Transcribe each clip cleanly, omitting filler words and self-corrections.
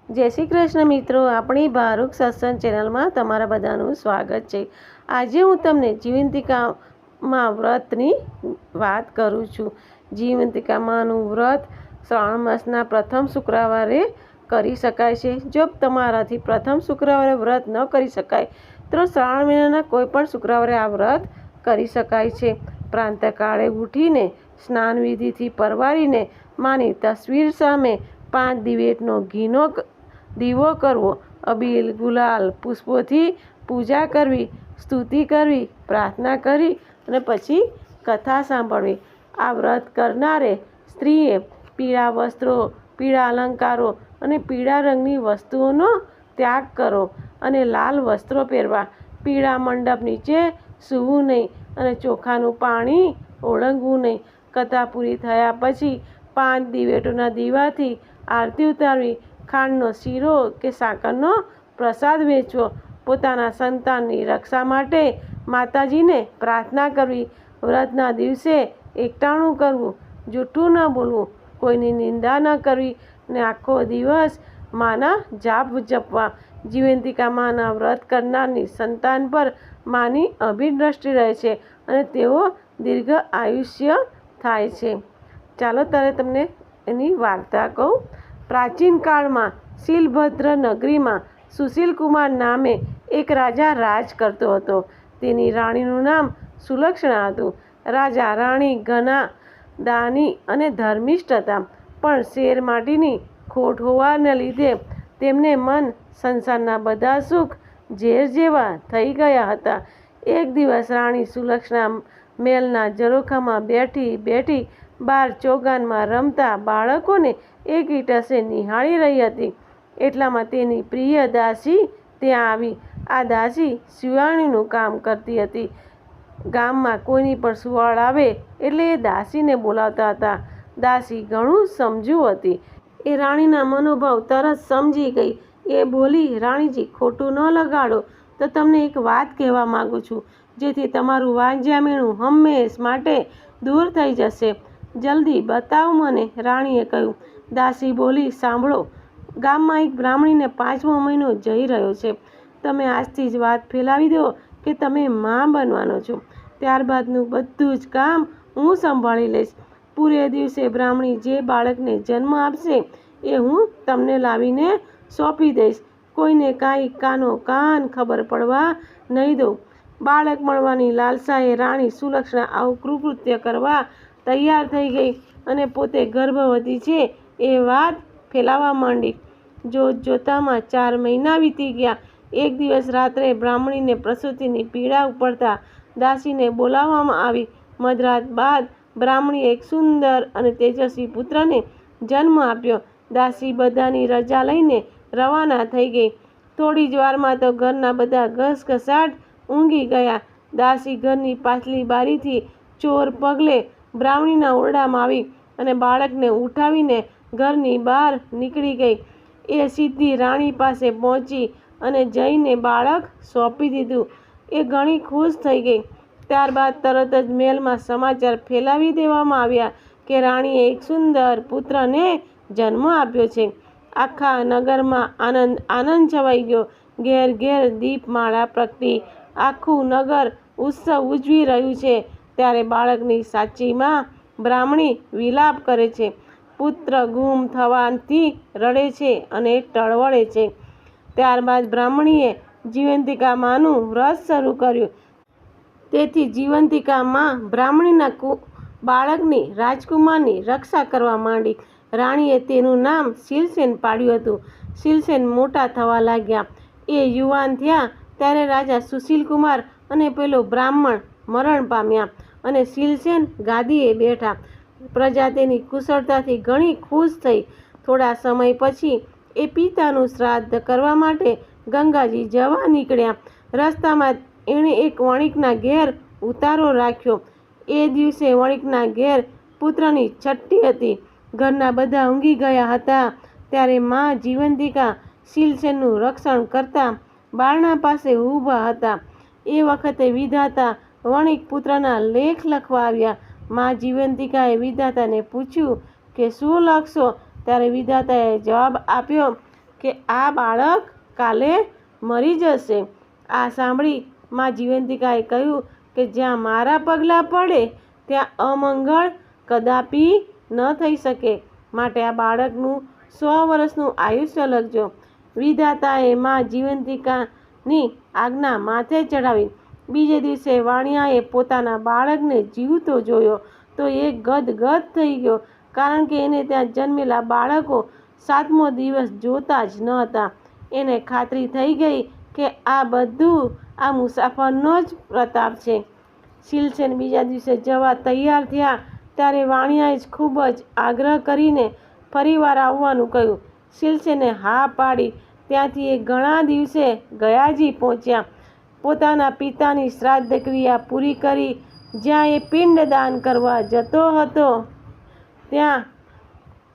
જય શ્રી કૃષ્ણ મિત્રો, આપણી ભારૂક સત્સંગ ચેનલમાં તમારા બધાનું સ્વાગત છે। આજે હું તમને જીવંતિકામાં વ્રતની વાત કરું છું। જીવંતિકામાંનું વ્રત શ્રાવણ માસના પ્રથમ શુક્રવારે કરી શકાય છે। જો તમારાથી પ્રથમ શુક્રવારે વ્રત ન કરી શકાય તો શ્રાવણ મહિનાના કોઈ પણ શુક્રવારે આ વ્રત કરી શકાય છે। પ્રાંતકાળે ઉઠીને સ્નાન વિધિથી પરવારીને માની તસવીર સામે 5 દિવેટનો ઘીનો દીવો કરવો, અબીલ ગુલાલ પુષ્પોથી પૂજા કરવી, સ્તુતિ કરવી, પ્રાર્થના કરી અને પછી કથા સાંભળવી। આ વ્રત કરનારે સ્ત્રીએ પીળા વસ્ત્રો, પીળા અલંકારો અને પીળા રંગની વસ્તુઓનો ત્યાગ કરો અને લાલ વસ્ત્રો પહેરવા, પીળા મંડપ નીચે સૂવું નહીં અને ચોખાનું પાણી ઓળંગવું નહીં। કથા પૂરી થયા પછી 5 દિવેટોના દીવાથી આરતી ઉતારવી, ખાંડનો શીરો કે સાકરનો પ્રસાદ વેચવો, પોતાના સંતાનની રક્ષા માટે માતાજીને પ્રાર્થના કરવી, વ્રતના દિવસે એકટાણું કરવું, જૂઠું ન બોલવું, કોઈની નિંદા ન કરવી અને આખો દિવસ માના જાપ જપવા। જીવંતિકા માના વ્રત કરનારની સંતાન પર માની અભિદ્રષ્ટિ રહે છે અને તેઓ દીર્ઘ આયુષ્ય થાય છે। ચાલો ત્યારે તમને એની વાર્તા કહું। પ્રાચીન કાળમાં શીલભદ્ર નગરીમાં સુશીલકુમાર નામે એક રાજા રાજ કરતો હતો। તેની રાણીનું નામ સુલક્ષણા હતું। રાજા રાણી ઘણા દાની અને ધર્મિષ્ઠ હતા, પણ શેર માટીની ખોટ હોવાને લીધે તેમને મન સંસારના બધા સુખ ઝેર જેવા થઈ ગયા હતા। એક દિવસ રાણી સુલક્ષણા મહેલના ઝરોખામાં બેઠી બેઠી બહાર ચોગાનમાં રમતા બાળકોને એકટસે નિહાળી રહી હતી। એટલામાં તેની પ્રિય દાસી ત્યાં આવી। આ દાસી સુવાણીનું કામ કરતી હતી। ગામમાં કોઈની પણ સુવાળ આવે એટલે એ દાસીને બોલાવતા હતા। દાસી ઘણું સમજુ હતી, એ રાણીના મનોભાવ તરત સમજી ગઈ। એ બોલી, રાણીજી, ખોટું ન લગાડો તો તમને એક વાત કહેવા માગું છું, જેથી તમારું વાંઝ્યામેણું હંમેશ માટે દૂર થઈ જશે। જલ્દી બતાવ મને, રાણીએ કહ્યું। દાસી બોલી, સાંભળો, ગામમાં એક બ્રાહ્મણીને 5મો મહિનો જઈ રહ્યો છે। તમે આજથી જ વાત ફેલાવી દો કે તમે માં બનવાનો છો, ત્યારબાદનું બધું જ કામ હું સંભાળી લઈશ। પૂરે દિવસે બ્રાહ્મણી જે બાળકને જન્મ આપશે એ હું તમને લાવીને સોંપી દઈશ। કોઈને કાંઈ કાનો કાન ખબર પડવા નહીં દઉં। બાળક મળવાની લાલસાએ રાણી સુલક્ષણા આવું કૃત્ય કરવા તૈયાર થઈ ગઈ અને પોતે ગર્ભવતી છે એ વાત ફેલાવા માંડી। જોતામાં 4 મહિના વીતી ગયા। એક દિવસ રાત્રે બ્રાહ્મણીને પ્રસૂતિની પીડા ઉપડતા દાસીને બોલાવવામાં આવી। મધરાત બાદ બ્રાહ્મણીએ એક સુંદર અને તેજસ્વી પુત્રને જન્મ આપ્યો। દાસી બધાની રજા લઈને રવાના થઈ ગઈ। થોડી જ વારમાં તો ઘરના બધા ઘસઘસાટ ઊંઘી ગયા। દાસી ઘરની પાછલી બારીથી ચોર પગલે બ્રાહ્મણીના ઓરડામાં આવી અને બાળકને ઉઠાવીને ઘરની બહાર નીકળી ગઈ। એ સીધી રાણી પાસે પહોંચી અને જઈને બાળક સોંપી દીધું। એ ઘણી ખુશ થઈ ગઈ। ત્યારબાદ તરત જ મહેલમાં સમાચાર ફેલાવી દેવામાં આવ્યા કે રાણીએ એક સુંદર પુત્રને જન્મ આપ્યો છે। આખા નગરમાં આનંદ છવાઈ ગયો। ઘેર ઘેર દીપમાળા પ્રગટી આખું નગર ઉત્સવ ઉજવી રહ્યું છે। ત્યારે બાળકની સાચી માં બ્રાહ્મણી વિલાપ કરે છે, પુત્ર ગુમ થવાથી રડે છે અને ટળવળે છે। ત્યારબાદ બ્રાહ્મણીએ જીવંતિકા માનું વ્રત શરૂ કર્યું। તેથી જીવંતિકા માં બ્રાહ્મણીના બાળકની, રાજકુમારની રક્ષા કરવા માંડી। રાણીએ તેનું નામ શીલસેન પાડ્યું હતું। શીલસેન મોટા થવા લાગ્યા। એ યુવાન થયા ત્યારે રાજા સુશીલકુમાર અને પેલો બ્રાહ્મણ મરણ પામ્યા અને શીલસેન ગાદીએ બેઠા। પ્રજા તેની કુશળતાથી ઘણી ખુશ થઈ। થોડા સમય પછી એ પિતાનું શ્રાદ્ધ કરવા માટે ગંગાજી જવા નીકળ્યા। રસ્તામાં એણે એક વણિકના ઘેર ઉતારો રાખ્યો। એ દિવસે વણિકના ઘેર પુત્રની છઠ્ઠી હતી। ઘરના બધા ઊંઘી ગયા હતા ત્યારે માં જીવંતિકા શીલસેનનું રક્ષણ કરતા બારણા પાસે ઊભા હતા। એ વખતે વિધાતા વણિક પુત્રના લેખ લખવા આવ્યા। માં જીવંતિકાએ વિધાતાને પૂછ્યું કે શું લખશો? ત્યારે વિધાતાએ જવાબ આપ્યો કે આ બાળક કાલે મરી જશે. આ સાંભળી માં જીવંતિકાએ કહ્યું કે જ્યાં મારા પગલાં પડે ત્યાં અમંગળ કદાપી ન થઈ શકે. માટે આ બાળકનું 100 વર્ષનું આયુષ્ય લખજો. વિધાતાએ માં જીવંતિકાની આજ્ઞા માથે ચડાવી. બીજે દિવસે વાણિયાએ પોતાના બાળકને જીવતો જોયો તો એ ગદગદ થઈ ગયો, કારણ કે એને ત્યાં જન્મેલા બાળકો 7મો દિવસ જોતા જ ન હતા. એને ખાતરી થઈ ગઈ કે આ બધું આ મુસાફરનો જ પ્રતાપ છે. શીલસેન બીજા દિવસે જવા તૈયાર થયા ત્યારે વાણિયાએ જ ખૂબ જ આગ્રહ કરીને ફરીવાર આવવાનું કહ્યું. શીલસેને હા પાડી. ત્યાંથી એ ઘણા દિવસે ગયાજી પહોંચ્યા. પોતાના પિતાની શ્રાદ્ધ ક્રિયા પૂરી કરી જ્યાં એ પિંડદાન કરવા જતો હતો ત્યાં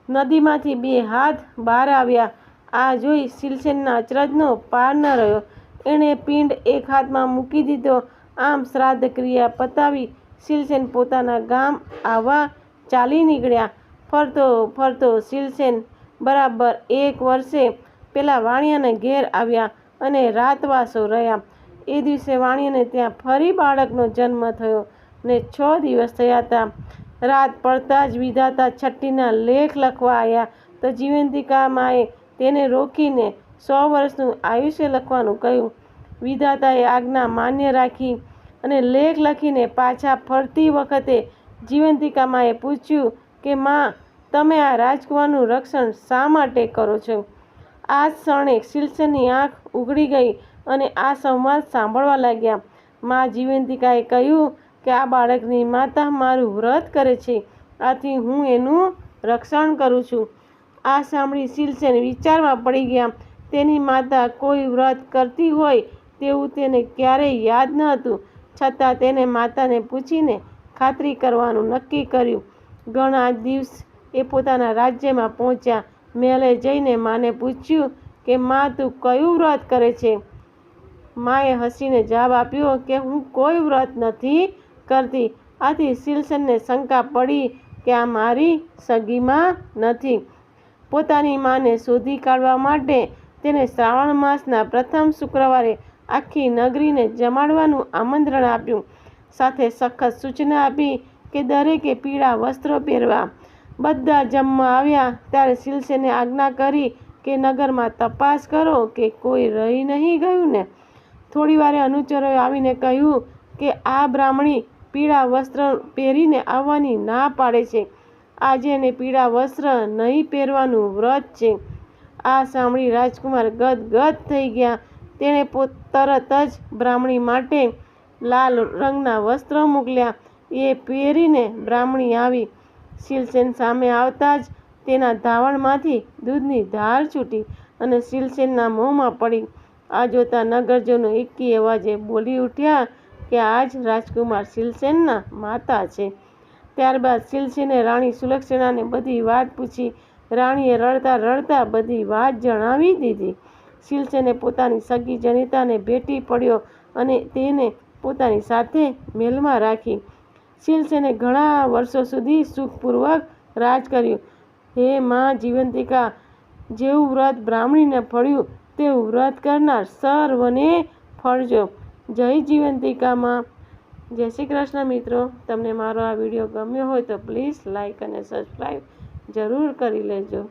નદીમાંથી 2 હાથ બહાર આવ્યા. આ જોઈ શીલસેનના અચરજનો પાર ન રહ્યો. એણે પિંડ એક હાથમાં મૂકી દીધો. આમ શ્રાદ્ધ ક્રિયા પતાવી શીલસેન પોતાના ગામ આવવા ચાલી નીકળ્યા. ફરતો ફરતો શીલસેન બરાબર 1 વર્ષે પેલા વાણિયાને ઘેર આવ્યા અને રાતવાસો રહ્યા. એ દિવસે વાણિયાને ત્યાં ફરી બાળકનો જન્મ થયો ને 6 દિવસ થયા હતા. રાત પડતા જ વિધાતા છઠ્ઠીના લેખ લખવા આવ્યા તો જીવંતિકા માએ તેને રોકીને 100 વર્ષનું આયુષ્ય લખવાનું કહ્યું. વિધાતાએ આજ્ઞા માન્ય રાખી અને લેખ લખીને પાછા ફરતી વખતે જીવંતિકા માએ પૂછ્યું કે માં, તમે આ રાજકુમારનું રક્ષણ શા માટે કરો છો? આ ક્ષણે શીલસેનની આંખ ઉઘડી ગઈ અને આ સંવાદ સાંભળવા લાગ્યા. માં જીવંતિકાએ કહ્યું કે આ બાળકની માતા મારું વ્રત કરે છે, આથી હું એનું રક્ષણ કરું છું. આ સાંભળી શીલસેન વિચારમાં પડી ગયા. તેની માતા કોઈ વ્રત કરતી હોય તેવું તેને ક્યારેય યાદ ન હતું. છતાં તેને માતાને પૂછીને ખાતરી કરવાનું નક્કી કર્યું. ઘણા દિવસ એ પોતાના રાજ્યમાં પહોંચ્યા. મહેલે જઈને માને પૂછ્યું કે માં, તું કયું વ્રત કરે છે? માએ હસીને જવાબ આપ્યો કે હું કોઈ વ્રત નથી કરતી. આથી શીલસેનને શંકા પડી કે આ મારી સગીમાં નથી. પોતાની માને શોધી કાઢવા માટે તેને શ્રાવણ માસના પ્રથમ શુક્રવારે આખી નગરીને જમાડવાનું આમંત્રણ આપ્યું. સાથે સખત સૂચના આપી કે દરેકે પીળા વસ્ત્રો પહેરવા. બધા જમવા આવ્યા ત્યારે શીલસેને આજ્ઞા કરી કે નગરમાં તપાસ કરો કે કોઈ રહી નહીં ગયું ને. થોડીવારે અનુચરોએ આવીને કહ્યું કે આ બ્રાહ્મણી પીળા વસ્ત્ર પહેરીને આવવાની ના પાડે છે. આજે એને પીળા વસ્ત્ર નહીં પહેરવાનું વ્રત છે. આ સાંભળી રાજકુમાર ગદગદ થઈ ગયા. તેણે તરત જ બ્રાહ્મણી માટે લાલ રંગના વસ્ત્રો મોકલ્યા. એ પહેરીને બ્રાહ્મણી આવી. શીલસેન સામે આવતા જ તેના ધાવણમાંથી દૂધની ધાર છૂટી અને શીલસેનના મોંમાં પડી. આ જોતા નગરજનો એકી અવાજે બોલી ઉઠ્યા કે આ જ રાજકુમાર શીલસેનના માતા છે. ત્યારબાદ શીલસેને રાણી સુલક્ષણાને બધી વાત પૂછી. રાણીએ રડતા રડતા બધી વાત જણાવી દીધી. શીલસેને પોતાની સગી જનિતાને ભેટી પડ્યો અને તેને પોતાની સાથે મહેલમાં રાખી. શીલસેને ઘણા વર્ષો સુધી સુખપૂર્વક રાજ કર્યું. હે માં જીવંતિકા, જેવું વ્રત બ્રાહ્મણીને ફળ્યું તેવું વ્રત કરનાર સર્વને ફળજો. જય જીવંતિકા માં. જય શ્રી કૃષ્ણ. મિત્રો, તમને મારો આ વિડીયો ગમ્યો હોય તો પ્લીઝ લાઈક અને સબસ્ક્રાઈબ જરૂર કરી લેજો.